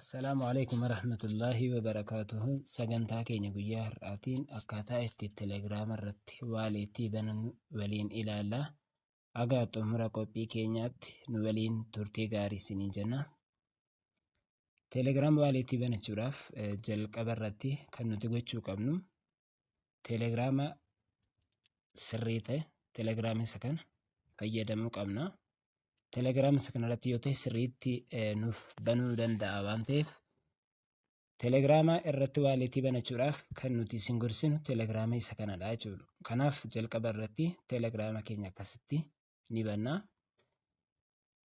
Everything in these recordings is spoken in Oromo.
Assalaamu alaikum warahmatullaahi wabarakaatuhu. Sagantaa keenya guyyaa har'aatiin akkaataa itti telegiraama irratti waaleetii banannu waliin ilaallaa. Aga xumura qophii keenyaatti nu waliin turtii gaarii isiniin jenna. Telegiraama waaleetii banachuudhaaf jalqaba irratti kan nuti gochuu qabnu telegiraama sirrii ta'e telegiraama isa kana fayyadamuu qabna. Telegiraama isa kanarratti yoo ta'e sirriitti nuuf banuu danda'a waan ta'eef telegiraama irratti waaleetii banachuudhaaf kan nuti isin gorsinu telegiraama isa kanadha jechuudha. Kanaaf jalqaba irratti telegiraama keenya akkasitti ni banna.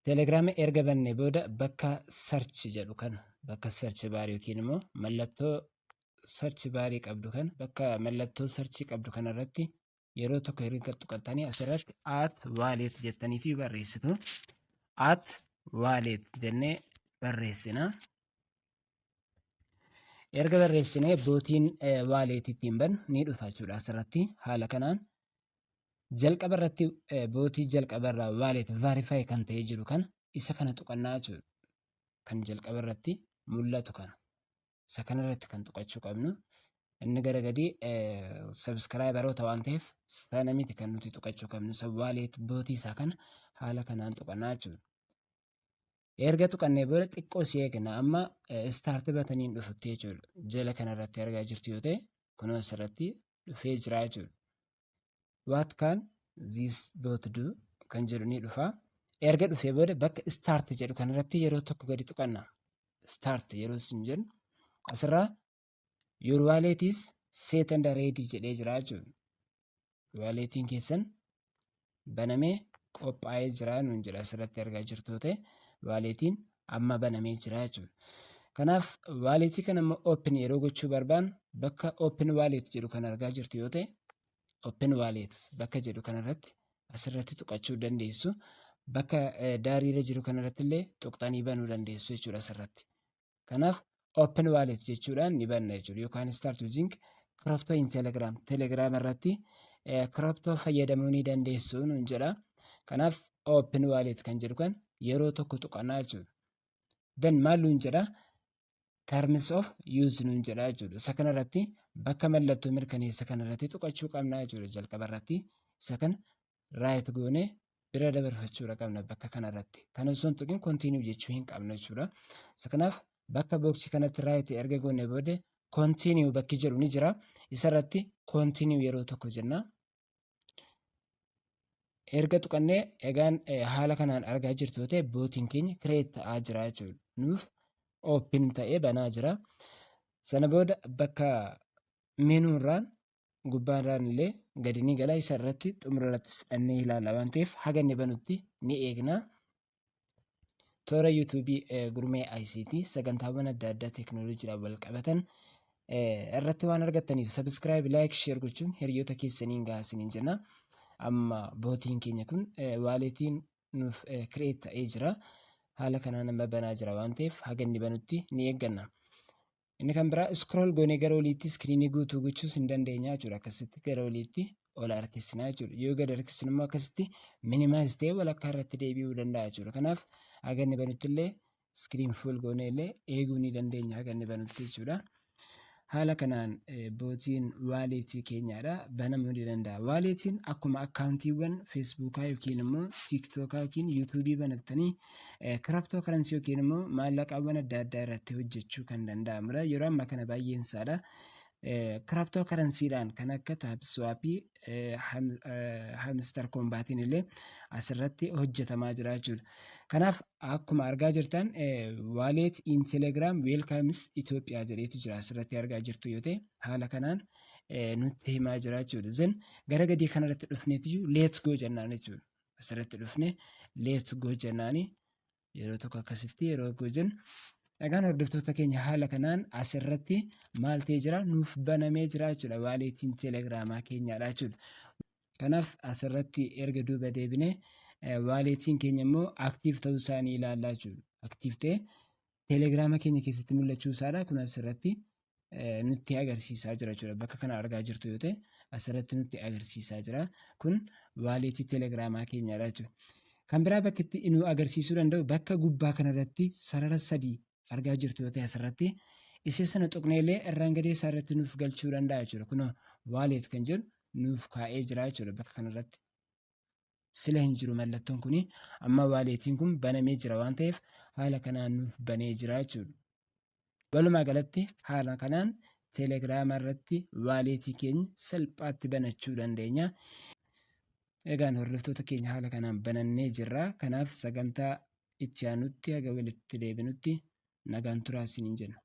Telegiraama erga bannee booda bakka sarchi jedhu kana bakka sarchi baarii yookiin immoo mallattoo sarchi baarii qabdu kana bakka mallattoo sarchi qabdu kanarratti yeroo tokko erga tuqattanii asirratti @wallet jettanii fi barreessitu. @wallet jennee barreessina. Erga barreessinee bootiin waaleetii ittiin bannu ni dhufa jechuudha asirratti. Haala kanaan jalqaba irratti bootii jalqaba irraa waaleet verify kan ta'ee jiru kana isa kana tuqannaa jechuudha. Kan jalqaba irratti mul'atu kana. Isa kana irratti kan tuqachuu qabnu. Inni gara gadii subscriberoota waan ta'eef sana miti kan nuti tuqachuu qabnu. Isa waaleet bootii isaa kana haala kanaan tuqannaa jechuudha. Erga tuqannee booda xiqqoo si eegna amma start bataniin dhufutti jechuudha. Jala kanarratti argaa jirtu yoo ta'e kunoo asirratti dhufee jira jechuudha. What can this bot do kan jedhu ni dhufa. Erga dhufee booda bakka start jedhu kanarratti yeroo tokko gadi tuqanna. Start yeroo isin jennu asirraa your wallet is set and ready jedhee jira jechuudha. Waaleetiin keessan banamee qophaa'ee jira nuun jedha asirratti argaa jirtu yoo ta'e waaleetiin amma banamee jira jechuudha. Kanaaf waaleetii kana immoo open yeroo gochuu barbaannu bakka open wallet jedhu kan argaa jirtu yoo ta'e open wallet bakka jedhu kanarratti asirratti tuqachuu dandeessu. Bakka daariirra jiru kanarratti illee tuqxanii banuu dandeessu jechuudha asirratti. Kanaaf open wallet jechuudhaan ni banna jechuudha. Yookaan start using crypto in telegram. Telegram irratti crypto fayyadamuu ni dandeessu nuun jedha. Kanaaf open wallet kan jedhu kan yeroo tokko tuqannaa jechuudha. Dan maal nuun jedha? Terms of use nuun jedha jechuudha. Isa kanarratti bakka mallattoo mirkaneessa kanarratti tuqachuu qabna jechuudha jalqaba irratti. Isa kana right goonee bira dabarfachuudha qabna bakka kanarratti. Kan osoo hin tuqin continue jechuu hin qabna jechuudha. Isa kanaaf bakka boksii kanatti right erga goonee booda continue bakki jedhu ni jira. Isarratti continue yeroo tokko jenna. Erga tuqannee egaan haala kanaan argaa jirtu yoo ta'e bootiin keenya create ta'aa jira jechuudha. Nuuf open ta'ee banaa jira. Sana booda bakka menuurraan gubbaarraan illee gadi ni gala. Isa irratti xumurarrattis dhannee ilaalla waan ta'eef haga inni banutti ni eegna. Toora yuutuubii gurmee ICT sagantaawwan adda addaa teekinooloojiidhaan wal qabatan irratti waan argattaniif subscribe, like, share gochuun hiriyoota keessaniin gahaa isiniin jenna. Amma bootiin keenya kun waaleetiin nuuf create ta'ee jira. Haala kanaan amma banaa jira waan ta'eef haga inni banutti ni eegganna. Inni kan biraa scroll goonee gara oliitti iskiriinii guutuu gochuus hin dandeenya jechuudha. Akkasitti gara oliitti ol harkisnaa jechuudha. Yoo gad harkisnu immoo akkasitti minimize ta'ee walakkaa irratti deebi'uu danda'a jechuudha. Kanaaf haga inni banutti illee iskiriin full goonee illee eeguu ni dandeenya haga inni banutti jechuudha. Haala kanaan bootiin waaleetii keenyaadha banamuu ni danda'a. Waaleetiin akkuma akkaawuntiiwwan feesbuukaa yookiin immoo tiiktookaa yookiin yuutuubii banattanii kiriptoo karansii yookiin immoo maallaqaawwan adda addaa irratti hojjechuu kan danda'amudha. Yeroo ammaa kana baay'een isaadha. Kiriptoo karansiidhaan kan akka taapswaappii hamster kombaatiin illee asirratti hojjetamaa jira jechuudha. Kanaaf akkuma argaa jirtan wallet in telegram welcomes Itoophiyaa jedheetu jira asirratti argaa jirtu yoo ta'e haala kanaan nutti himaa jira jechuudha. Zan gara gadii kanarratti dhufneetiyyuu let's go jennaan jechuudha. Asirratti dhufne let's go jennaani yeroo tokko akkasitti yeroo go jennu egaan hordoftoota keenya haala kanaan asirratti maal ta'ee jira nuuf banamee jira jechuudha waaleetiin telegiraamaa keenyaadha jechuudha. Kanaaf asirratti erga duuba deebinee waaleetiin keenya immoo aktiif ta'uu isaanii ilaallaa jechuudha. Aktiif ta'ee telegiraama keenya keessatti mul'achuu isaadha. Kun asirratti nutti agarsiisaa jira jechuudha. Bakka kana argaa jirtu yoo ta'e asirratti nutti agarsiisaa jira. Kun waaleetii telegiraamaa keenyaadha jechuudha. Kan biraa bakka itti nu agarsiisuu danda'u bakka gubbaa kanarratti sarara sadii argaa jirtu yoo ta'e asirratti isii sana tuqneelee irraan gadee isaa irratti nuuf galchuu danda'a jechuudha. Kunoo waaleet kan jedhu nuuf kaa'ee jira jechuudha bakka kanarratti. Sila hin jiru mallattoon kuni amma waaleetiin kun banamee jira waan ta'eef haala kanaan nuuf banee jira jechuudha. Walumaa galatti haala kanaan teelegiraama irratti waaleetii keenya salphaatti banachuu dandeenya. Egaan hordoftoota keenya haala kanaan banannee jirra. Kanaaf sagantaa itti aanutti haga walitti deebinutti nagaan turaa isiniin jenna.